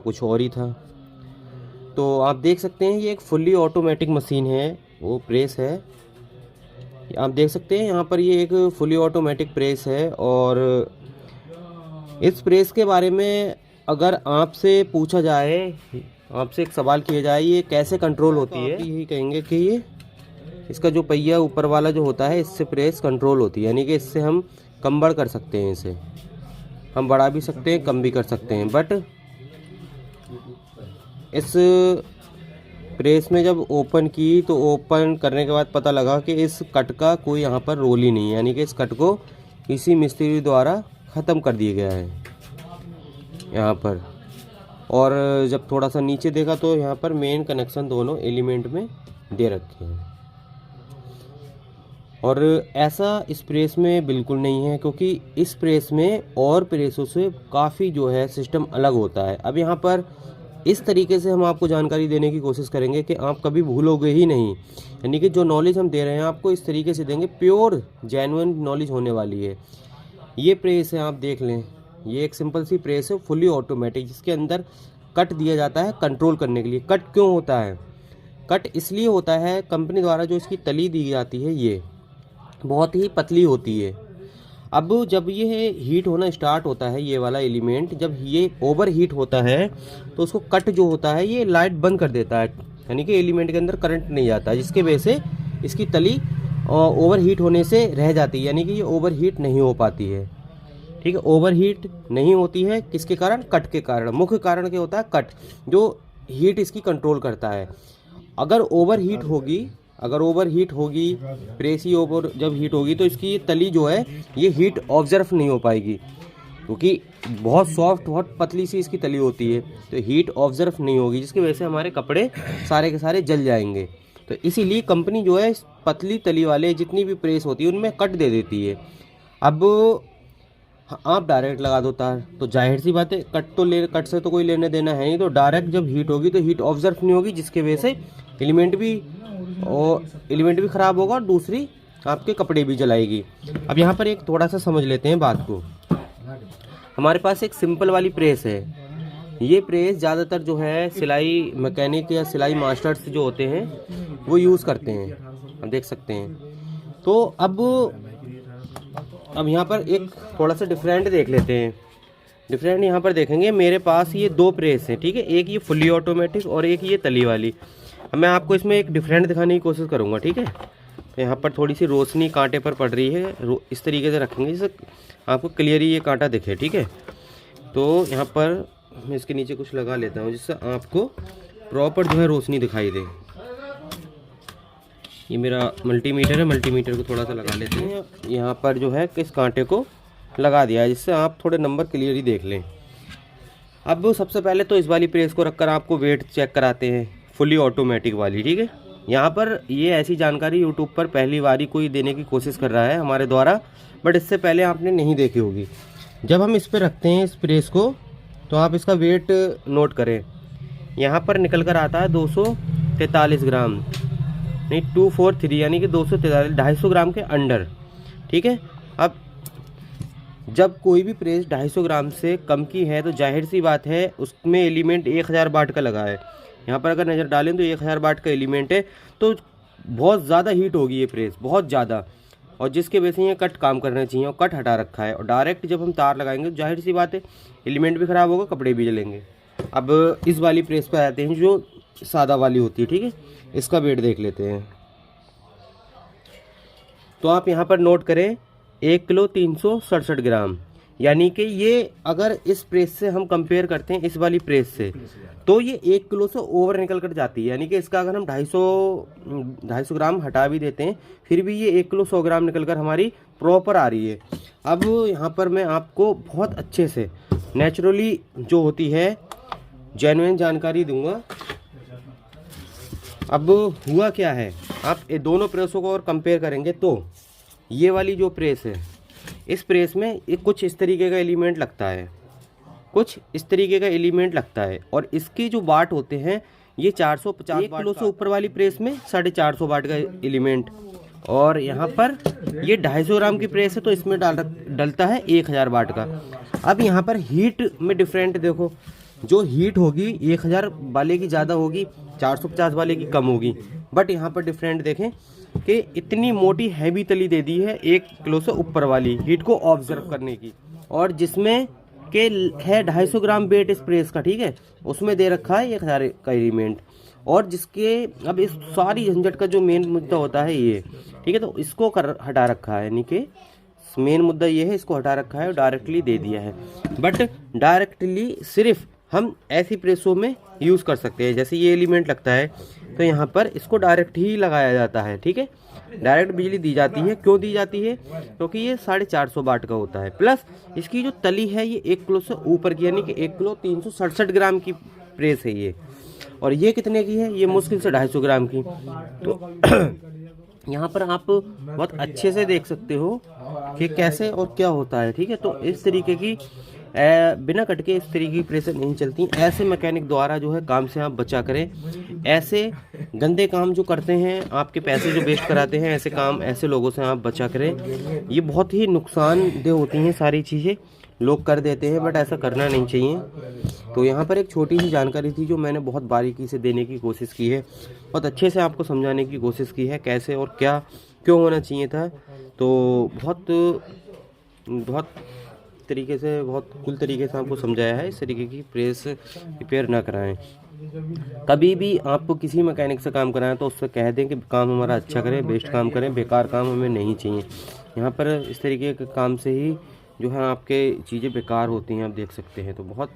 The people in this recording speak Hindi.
कुछ और ही था। तो आप देख सकते हैं ये एक फुल्ली ऑटोमेटिक मशीन है, वो प्रेस है। आप देख सकते हैं यहाँ पर ये एक फुली ऑटोमेटिक प्रेस है। और इस प्रेस के बारे में अगर आपसे पूछा जाए, आपसे एक सवाल किया जाए ये कैसे कंट्रोल होती है, तो आप यही कहेंगे कि ये इसका जो पहिया ऊपर वाला जो होता है इससे प्रेस कंट्रोल होती है, यानी कि इससे हम कम बढ़ कर सकते हैं, इसे हम बढ़ा भी सकते हैं, कम भी कर सकते हैं। बट इस प्रेस में जब ओपन की तो ओपन करने के बाद पता लगा कि इस कट का कोई यहाँ पर रोल ही नहीं है, यानी कि इस कट को किसी मिस्त्री द्वारा ख़त्म कर दिया गया है यहाँ पर। और जब थोड़ा सा नीचे देखा तो यहाँ पर मेन कनेक्शन दोनों एलिमेंट में दे रखे हैं। और ऐसा इस प्रेस में बिल्कुल नहीं है, क्योंकि इस प्रेस में और प्रेसों से काफ़ी जो है सिस्टम अलग होता है। अब यहाँ पर इस तरीके से हम आपको जानकारी देने की कोशिश करेंगे कि आप कभी भूलोगे ही नहीं, यानी कि जो नॉलेज हम दे रहे हैं आपको इस तरीके से देंगे, प्योर जेन्युइन नॉलेज होने वाली है। ये प्रेस है, आप देख लें, ये एक सिंपल सी प्रेस है फुली ऑटोमेटिक, जिसके अंदर कट दिया जाता है कंट्रोल करने के लिए। कट क्यों होता है? कट इसलिए होता है, कंपनी द्वारा जो इसकी तली दी जाती है ये बहुत ही पतली होती है। अब जब ये हीट होना स्टार्ट होता है, ये वाला एलिमेंट जब ये ओवर हीट होता है तो उसको कट जो होता है ये लाइट बंद कर देता है, यानी कि एलिमेंट के अंदर करंट नहीं जाता, जिसके वजह से इसकी तली ओवर हीट होने से रह जाती है, यानी कि ये ओवर हीट नहीं हो पाती है। ठीक है, ओवर हीट नहीं होती है किसके कारण? कट के कारण। मुख्य कारण क्या होता है? कट, जो हीट इसकी कंट्रोल करता है। अगर ओवर हीट होगी, प्रेस ही ओवर जब हीट होगी तो इसकी तली जो है ये हीट ऑब्जर्व नहीं हो पाएगी, क्योंकि बहुत सॉफ्ट, बहुत पतली सी इसकी तली होती है, तो हीट ऑब्जर्व नहीं होगी, जिसकी वजह से हमारे कपड़े सारे के सारे जल जाएंगे। तो इसीलिए कंपनी जो है पतली तली वाले जितनी भी प्रेस होती है उनमें कट दे देती है। अब आप डायरेक्ट लगा दो तार, तो जाहिर सी बात है कट से तो कोई लेने देना है नहीं, तो डायरेक्ट जब हीट होगी तो हीट ऑब्जर्व नहीं होगी, जिसके वजह से एलिमेंट भी ख़राब होगा और दूसरी आपके कपड़े भी जलाएगी। अब यहाँ पर एक थोड़ा सा समझ लेते हैं बात को। हमारे पास एक सिंपल वाली प्रेस है, ये प्रेस ज़्यादातर जो है सिलाई मैकेनिक या सिलाई मास्टर्स जो होते हैं वो यूज़ करते हैं, हम देख सकते हैं। तो अब यहाँ पर एक थोड़ा सा डिफरेंट देख लेते हैं। डिफरेंट यहाँ पर देखेंगे, मेरे पास ये दो प्रेस हैं, ठीक है, एक ये फुली ऑटोमेटिक और एक ये तली वाली। अब मैं आपको इसमें एक डिफरेंट दिखाने की कोशिश करूँगा, ठीक है। तो यहाँ पर थोड़ी सी रोशनी कांटे पर पड़ रही है, इस तरीके से रखेंगे जिससे आपको क्लियरली ये कांटा दिखे, ठीक है। तो यहाँ पर मैं इसके नीचे कुछ लगा लेता हूँ जिससे आपको प्रॉपर जो है रोशनी दिखाई दे। ये मेरा मल्टीमीटर है, मल्टीमीटर को थोड़ा सा लगा लेते हैं। यहाँ पर जो है किस कांटे को लगा दिया है जिससे आप थोड़े नंबर क्लियरली देख लें। अब सबसे पहले तो इस वाली प्रेस को रखकर आपको वेट चेक कराते हैं, फुली ऑटोमेटिक वाली, ठीक है। यहाँ पर ये ऐसी जानकारी यूट्यूब पर पहली बारी कोई देने की कोशिश कर रहा है हमारे द्वारा, बट इससे पहले आपने नहीं देखी होगी। जब हम इस पर रखते हैं इस प्रेस को, तो आप इसका वेट नोट करें। यहाँ पर निकल कर आता है 243 ग्राम, नहीं 243, यानी कि 243, 250 ग्राम के अंडर, ठीक है। अब जब कोई भी प्रेस 250 ग्राम से कम की है तो जाहिर सी बात है उसमें एलिमेंट 1000 वाट का लगा है। यहाँ पर अगर नज़र डालें तो 1000 वाट का एलिमेंट है, तो बहुत ज़्यादा हीट होगी ये प्रेस, बहुत ज़्यादा, और जिसके वजह से ये कट काम करना चाहिए और कट हटा रखा है। और डायरेक्ट जब हम तार लगाएंगे तो जाहिर सी बात है एलिमेंट भी ख़राब होगा, कपड़े भी जलेंगे। अब इस वाली प्रेस पर आते हैं जो सादा वाली होती है, ठीक है। इसका वेट देख लेते हैं। तो आप यहाँ पर नोट करें 1 किलो 367 ग्राम, यानी कि ये अगर इस प्रेस से हम कंपेयर करते हैं इस वाली प्रेस से, तो ये 1 किलो से ओवर निकल कर जाती है। यानी कि इसका अगर हम 250 ग्राम हटा भी देते हैं फिर भी ये 1 किलो 100 ग्राम निकल कर हमारी प्रॉपर आ रही है। अब यहाँ पर मैं आपको बहुत अच्छे से नेचुरली जो होती है जेन्युइन जानकारी दूंगा। अब हुआ क्या है, आप ये दोनों प्रेसों को और कंपेयर करेंगे तो ये वाली जो प्रेस है, इस प्रेस में एक कुछ इस तरीके का एलिमेंट लगता है, और इसके जो वाट होते हैं ये 450 वाट। किलो से ऊपर वाली प्रेस में 450 वाट का एलिमेंट, और यहाँ पर ये 250 ग्राम की प्रेस है तो इसमें डलता है 1000 वाट का। अब यहाँ पर हीट में डिफरेंट देखो, जो हीट होगी 1000 वाले की ज़्यादा होगी, 450 वाले की कम होगी। बट यहाँ पर डिफरेंट देखें कि इतनी मोटी हैवी तली दे दी है 1 किलो से ऊपर वाली हीट को ऑब्जर्व करने की, और जिसमें के है 250 ग्राम वेट इस प्रेस का, ठीक है, उसमें दे रखा है 1000 का एलिमेंट। और जिसके अब इस सारी झंझट का जो मेन मुद्दा होता है ये, ठीक है, तो इसको हटा रखा है, यानी कि मेन मुद्दा ये है, इसको हटा रखा है और डायरेक्टली दे दिया है। बट डायरेक्टली सिर्फ हम ऐसी प्रेसों में यूज़ कर सकते हैं, जैसे ये एलिमेंट लगता है तो यहाँ पर इसको डायरेक्ट ही लगाया जाता है, ठीक है, डायरेक्ट बिजली दी जाती है। क्यों दी जाती है? क्योंकि ये 450 वाट का होता है, प्लस इसकी जो तली है ये 1 किलो से ऊपर की, यानी कि 1 किलो 367 ग्राम की प्रेस है ये। और ये कितने की है? ये मुश्किल से 250 ग्राम की। तो यहाँ पर आप बहुत अच्छे से देख सकते हो कि कैसे और क्या होता है, ठीक है। तो इस तरीके की बिना कट के इस तरीके की प्रेसें नहीं चलती। ऐसे मैकेनिक द्वारा जो है काम से आप बचा करें। ऐसे गंदे काम जो करते हैं, आपके पैसे जो वेस्ट कराते हैं, ऐसे काम ऐसे लोगों से आप बचा करें। ये बहुत ही नुकसानदेह होती हैं सारी चीज़ें, लोग कर देते हैं, बट ऐसा करना नहीं चाहिए। तो यहाँ पर एक छोटी सी जानकारी थी जो मैंने बहुत बारीकी से देने की कोशिश की है, बहुत अच्छे से आपको समझाने की कोशिश की है कैसे और क्या क्यों होना चाहिए था। तो बहुत तरीके से, बहुत कुल तरीके से आपको समझाया है। इस तरीके की प्रेस रिपेयर ना कराएं। कभी भी आपको किसी मैकेनिक से काम कराएं तो उससे कह दें कि काम हमारा अच्छा करें, बेस्ट काम करें, बेकार काम हमें नहीं चाहिए। यहाँ पर इस तरीके के काम से ही जो है आपके चीज़ें बेकार होती हैं, आप देख सकते हैं। तो बहुत